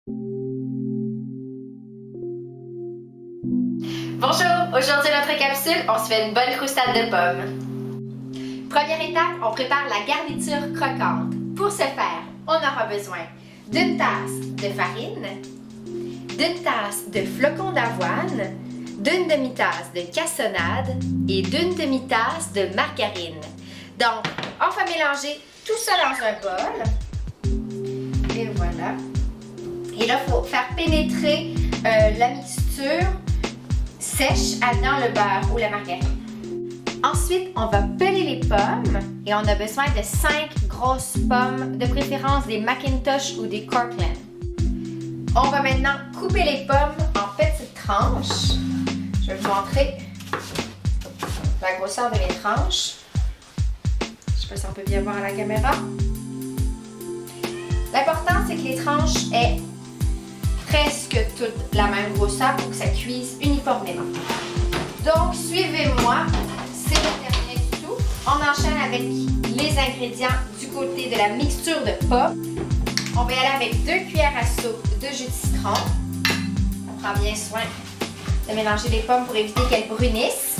Bonjour! Aujourd'hui, notre capsule, on se fait une bonne croustade de pommes. Première étape, on prépare la garniture croquante. Pour ce faire, on aura besoin d'une tasse de farine, d'une tasse de flocons d'avoine, d'une demi-tasse de cassonade et d'une demi-tasse de margarine. Donc, on va mélanger tout ça dans un bol. Et voilà. Et là, il faut faire pénétrer la mixture sèche dans le beurre ou la margarine. Ensuite, on va peler les pommes et on a besoin de 5 grosses pommes, de préférence des Macintosh ou des Corkland. On va maintenant couper les pommes en petites tranches. Je vais vous montrer la grosseur de mes tranches. Je ne sais pas si on peut bien voir à la caméra. L'important, c'est que les tranches aient presque toute la même grosseur pour que ça cuise uniformément. Donc, suivez-moi, c'est le terminé du tout. On enchaîne avec les ingrédients du côté de la mixture de pommes. On va y aller avec 2 cuillères à soupe de jus de citron. On prend bien soin de mélanger les pommes pour éviter qu'elles brunissent.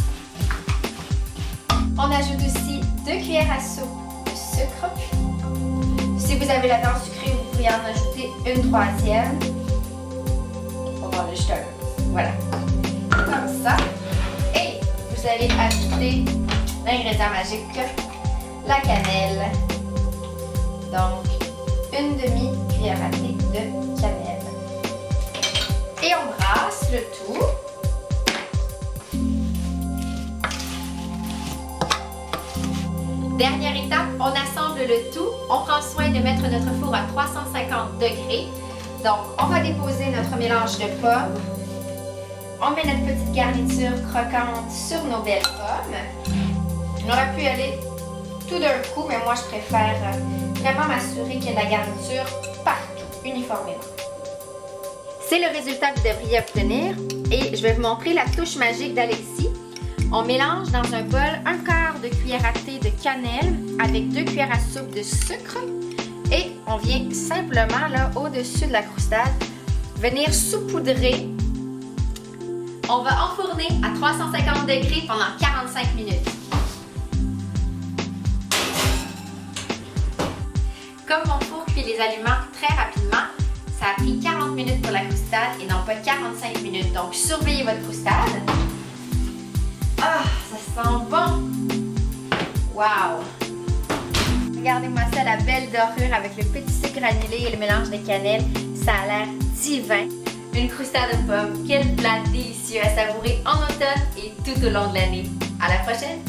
On ajoute aussi 2 cuillères à soupe de sucre. Si vous avez la dent sucrée, vous pourriez en ajouter une 3e. Voilà, comme ça. Et vous allez ajouter l'ingrédient magique, la cannelle. Donc, une demi-cuillère à thé de cannelle. Et on brasse le tout. Dernière étape, on assemble le tout. On prend soin de mettre notre four à 350 degrés. Donc, on va déposer notre mélange de pommes. On met notre petite garniture croquante sur nos belles pommes. On aurait pu aller tout d'un coup, mais moi, je préfère vraiment m'assurer qu'il y a de la garniture partout, uniformément. C'est le résultat que vous devriez obtenir. Et je vais vous montrer la touche magique d'Alexis. On mélange dans un bol 1/4 de cuillère à thé de cannelle avec 2 cuillères à soupe de sucre. Et on vient simplement, là, au-dessus de la croustade, venir saupoudrer. On va enfourner à 350 degrés pendant 45 minutes. Comme mon four cuit les aliments très rapidement, ça a pris 40 minutes pour la croustade et non pas 45 minutes. Donc, surveillez votre croustade. Ah, ça sent bon! Wow! Regardez-moi ça, la belle dorure avec le petit sucre granulé et le mélange de cannelle. Ça a l'air divin. Une croustade de pommes, quel plat délicieux à savourer en automne et tout au long de l'année. À la prochaine!